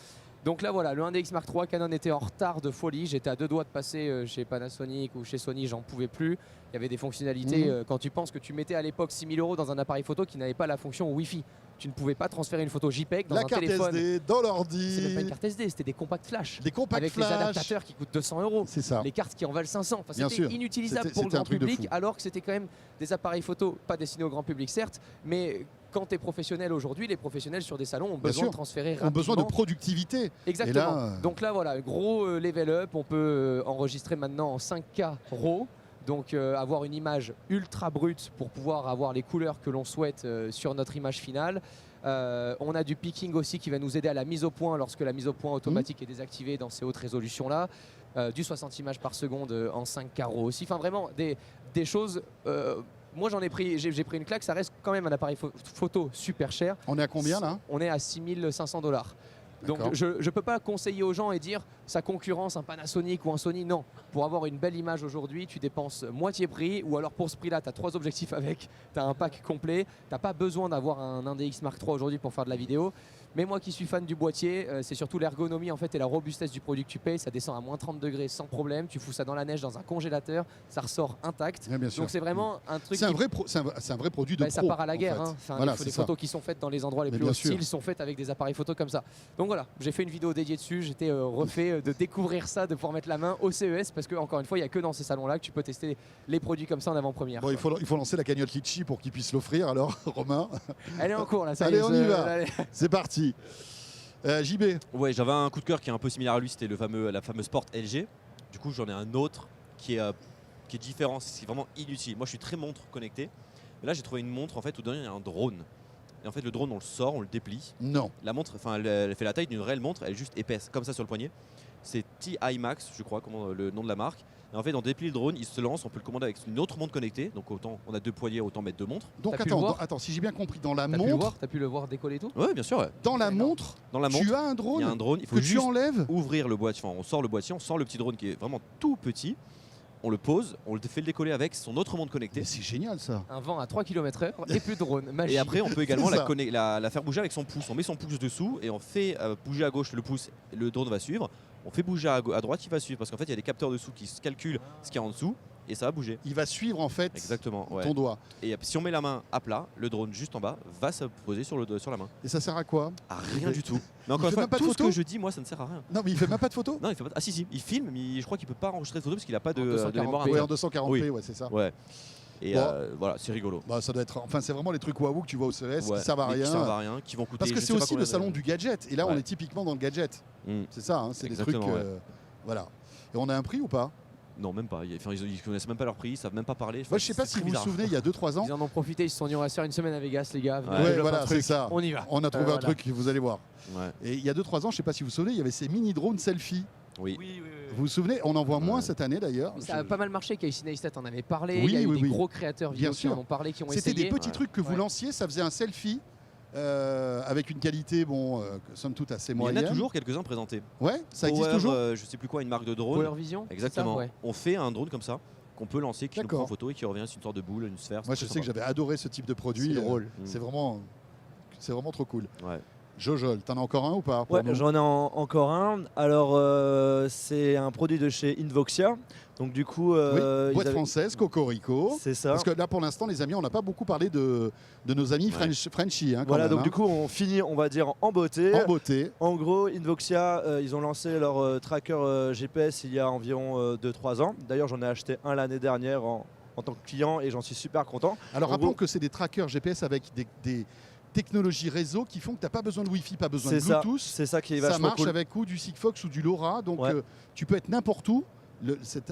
Donc là, voilà, le 1DX Mark III, Canon était en retard de folie. J'étais à 2 doigts de passer chez Panasonic ou chez Sony, j'en pouvais plus. Il y avait des fonctionnalités. Quand tu penses que tu mettais à l'époque 6 000 € dans un appareil photo qui n'avait pas la fonction Wi-Fi. Tu ne pouvais pas transférer une photo JPEG dans La un carte téléphone. SD, dans C'est même pas l'ordi, une carte SD, c'était des compacts flash. des compacts Avec flash. les adaptateurs qui coûtent 200 €. C'est ça. Les cartes qui en valent 500. Enfin, Bien c'était sûr. inutilisable C'était- pour le c'était un grand truc de public, fou. alors que c'était quand même des appareils photo, pas destinés au grand public certes, mais quand tu es professionnel aujourd'hui, les professionnels sur des salons ont besoin sûr. de transférer Ont rapidement. besoin de productivité. Exactement. Et là, Donc là, voilà, gros level up. On peut enregistrer maintenant en 5K RAW. Donc avoir une image ultra brute pour pouvoir avoir les couleurs que l'on souhaite sur notre image finale. On a du picking aussi qui va nous aider à la mise au point lorsque la mise au point automatique est désactivée dans ces hautes résolutions-là. Du 60 images par seconde en 5K RAW aussi. Enfin vraiment des choses... moi j'ai pris une claque, ça reste quand même un appareil photo super cher. on est à combien là? On est à 6 500 $. Donc D'accord. je ne peux pas conseiller aux gens et dire ça concurrence un Panasonic ou un Sony. Non, pour avoir une belle image aujourd'hui, tu dépenses moitié prix ou alors pour ce prix-là, tu as 3 objectifs avec, tu as un pack complet. Tu n'as pas besoin d'avoir un 1DX Mark III aujourd'hui pour faire de la vidéo. Mais moi qui suis fan du boîtier, c'est surtout l'ergonomie en fait et la robustesse du produit que tu payes. Ça descend à moins 30 degrés sans problème. Tu fous ça dans la neige, dans un congélateur, ça ressort intact. Ouais, bien sûr. Donc c'est vraiment un truc C'est un qui vrai c'est un vrai produit de bah, ça pro, part à la en guerre. fait. Hein. Enfin, Voilà, les c'est ça. photos qui sont faites dans les endroits les Mais plus bien sûr. hostiles sont faites avec des appareils photo comme ça. Donc voilà, j'ai fait une vidéo dédiée dessus. J'étais refait de découvrir ça, de pouvoir mettre la main au CES parce que encore une fois, il n'y a que dans ces salons-là que tu peux tester les produits comme ça en avant-première. Bon, il faut lancer la cagnotte Litchi pour qu'il puisse l'offrir alors, Romain. Elle est en cours là. Ça Allez, y est, on y va. allez. C'est parti. JB, Ouais, j'avais un coup de cœur qui est un peu similaire à lui, c'était la fameuse Sport LG. Du coup, j'en ai un autre qui est différent, c'est vraiment inutile. Moi, je suis très montre connectée. Mais là, j'ai trouvé une montre en fait où dedans il y a un drone. Et en fait, le drone, on le sort, on le déplie. non. La montre, enfin, elle fait la taille d'une réelle montre, elle est juste épaisse, comme ça sur le poignet. C'est TI Max, je crois, comment le nom de la marque. Et en fait, on déplie le drone, il se lance, on peut le commander avec une autre montre connectée. Donc autant, on a 2 poignets, autant mettre 2 montres. Donc T'as pu le voir attends, si j'ai bien compris, dans la T'as pu le montre, voir, t'as pu le voir décoller et tout. Ouais, bien sûr. Ouais. dans la Énorme. montre, Dans la tu montre, as un il drone y a un drone. Il faut que tu juste enlèves. ouvrir le boîtier. Enfin, on sort le boîtier, on sort le petit drone qui est vraiment tout petit. On le pose, on le fait le décoller avec son autre montre connectée. Mais c'est génial ça. Un vent à 3 km/h et plus de drone. Magie. Et après, on peut également C'est ça. la faire bouger avec son pouce. On met son pouce dessous et on fait bouger à gauche le pouce, le drone va suivre. On fait bouger à droite, il va suivre. Parce qu'en fait, il y a des capteurs dessous qui se calculent ce qu'il y a en dessous. et ça va bouger. Il va suivre en fait Exactement. Ouais. ton doigt. Et si on met la main à plat, le drone juste en bas va se poser sur la main. Et ça sert à quoi? À rien du tout. Mais encore fait une fois, même pas de tout ce photo que je dis, moi, ça ne sert à rien. Non, mais il fait même pas de photos? Non, il fait pas. Ah si, il filme, mais je crois qu'il peut pas enregistrer de photos parce qu'il a pas de, En 240p. de mémoire Ouais, en interne. 240p, Oui. ouais, c'est ça. Ouais. Et Bon. voilà, c'est rigolo. Bah, ça doit être. Enfin, c'est vraiment les trucs waouh que tu vois au CES Ouais, qui servent à mais rien. Qui servent à rien, qui vont coûter. Parce que je c'est sais pas aussi le combien salon de- du gadget. Et là, on Ouais. est typiquement dans le gadget. Mm. C'est ça, hein, c'est des trucs. Exactement, ouais. Voilà. Et on a un prix ou pas? Non, même pas. Enfin, ils connaissent même pas leur prix, ils savent même pas parler. Moi, je sais pas si vous vous souvenez, il y a 2-3 ans. Ils en ont profité, ils se sont dit on va se faire une semaine à Vegas, les gars. Ouais, Venez, je voilà, fais un c'est truc. ça. On y va. On a trouvé un Voilà. truc, vous allez voir. Ouais. Et il y a 2-3 ans, je sais pas si vous vous souvenez, il y avait ces mini drones selfie. Oui. Vous vous souvenez? On en voit moins Ouais. cette année d'ailleurs. Ça a pas mal marché, Casey Neistat en avait parlé, Oui, il y a eu oui, des oui. gros créateurs Bien vidéo qui sûr. en ont parlé, qui ont C'était essayé. des petits Ouais. trucs que vous Ouais. lanciez, ça faisait un selfie avec une qualité, bon, somme toute assez Mais il y en moyenne. a toujours quelques-uns présentés. Ouais, ça existe Power, toujours. je sais plus quoi, une marque de drone. Power Vision c'est Exactement. ça, ouais. On fait un drone comme ça qu'on peut lancer, qui nous D'accord. prend en photo et qui revient, c'est une sorte de boule, une sphère. Moi, c'est je très sais que sympa. j'avais adoré ce type de produit. C'est drôle. C'est vraiment trop cool. Ouais. Jojol, t'en as encore un ou pas pour Ouais, nous j'en ai encore un. Alors, c'est un produit de chez Invoxia. Donc, du coup, Oui, ils boîte avaient- française, Cocorico. C'est ça. Parce que là, pour l'instant, les amis, on n'a pas beaucoup parlé de nos amis Ouais. Frenchie. Hein, quand Voilà, même, donc hein. du coup, on finit, on va dire, en beauté. En beauté. En gros, Invoxia, ils ont lancé leur tracker GPS il y a environ 2-3 ans. D'ailleurs, j'en ai acheté un l'année dernière en tant que client et j'en suis super content. Alors, En rappelons gros- que c'est des trackers GPS avec des technologies réseau qui font que tu n'as pas besoin de Wi-Fi, pas besoin de C'est ça, Bluetooth. c'est ça qui est Ça vachement marche cool. avec ou du Sigfox ou du LoRa. Donc, Ouais. tu peux être n'importe où.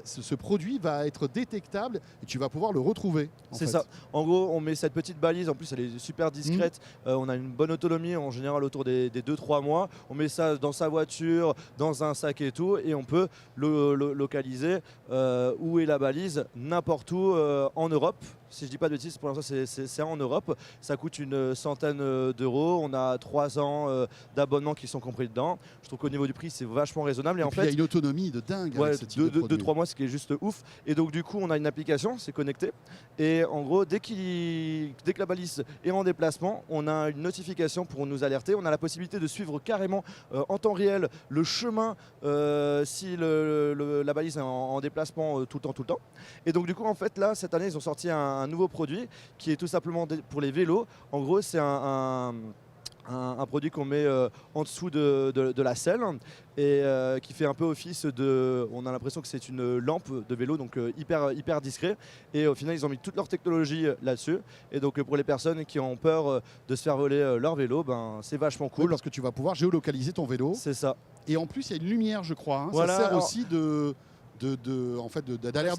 Ce produit va être détectable et tu vas pouvoir le retrouver. en C'est fait. ça. En gros, on met cette petite balise. En plus, elle est super discrète. On a une bonne autonomie, en général autour des 2-3 mois. On met ça dans sa voiture, dans un sac et tout. Et on peut localiser où est la balise, n'importe où en Europe. Si je dis pas de bêtises, pour l'instant, c'est en Europe. Ça coûte une centaine d'euros. On a 3 ans d'abonnement qui sont compris dedans. Je trouve qu'au niveau du prix, c'est vachement raisonnable. Et, Et en puis, il y a fait, une autonomie de dingue ouais, avec ce type de produit. 2-3 mois, ce qui est juste ouf. Et donc du coup, on a une application, c'est connecté. Et en gros, dès que la balise est en déplacement, on a une notification pour nous alerter. On a la possibilité de suivre carrément en temps réel le chemin si la balise est en déplacement tout le temps. Et donc du coup, en fait, là, cette année, ils ont sorti un nouveau produit qui est tout simplement pour les vélos. En gros, c'est un produit qu'on met en dessous de la selle et qui fait un peu office de... On a l'impression que c'est une lampe de vélo, donc hyper discret. Et au final, ils ont mis toute leur technologie là-dessus. Et donc pour les personnes qui ont peur de se faire voler leur vélo, ben, c'est vachement Oui, cool. parce que tu vas pouvoir géolocaliser ton vélo. C'est ça. Et en plus, il y a une lumière, je crois. Hein. Voilà, ça sert alors- aussi d'alerte Ça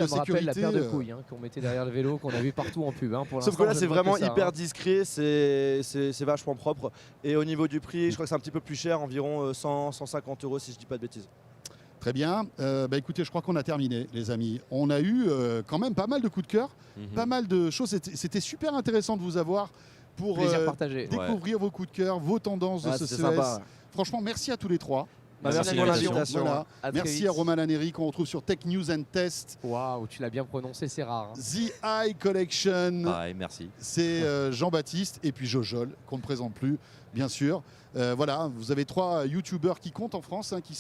de me rappelle la sécurité. paire de couilles qu'on mettait derrière le vélo, qu'on a vu partout en pub. Pour Sauf que l'instant, là, je c'est ne vois vraiment que ça, hyper hein. discret, c'est vachement propre. Et au niveau du prix, je crois que c'est un petit peu plus cher, environ 100-150 euros si je dis pas de bêtises. Très bien. Écoutez, je crois qu'on a terminé, les amis. On a eu quand même pas mal de coups de cœur, Mhm. pas mal de choses. C'était super intéressant de vous avoir pour Plaisir partagé. découvrir vos coups de cœur, vos tendances de Ouais, ce c'est CES. sympa. Franchement, merci à tous les trois. Bah, Merci merci pour l'invitation. l'invitation. Voilà. À très Merci vite. à Romain Laneri qu'on retrouve sur Tech News and Test. Waouh, tu l'as bien prononcé, c'est rare. hein. The Eye Collection. Pareil, merci. C'est Jean-Baptiste et puis Jojol, qu'on ne présente plus, bien sûr. Voilà, vous avez 3 youtubeurs qui comptent en France, hein, qui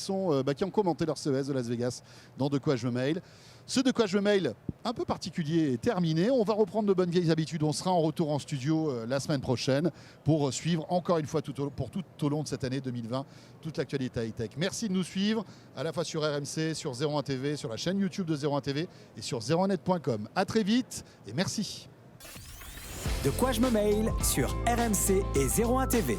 ont commenté leur CES de Las Vegas dans De quoi je me mail. Ce De quoi je me mail, un peu particulier, est terminé. On va reprendre de bonnes vieilles habitudes. On sera en retour en studio la semaine prochaine pour suivre encore une fois tout au long de cette année 2020 toute l'actualité high-tech. Merci de nous suivre à la fois sur RMC, sur 01 TV, sur la chaîne YouTube de 01 TV et sur 01net.com. À très vite et merci. De quoi je me mail sur RMC et 01 TV.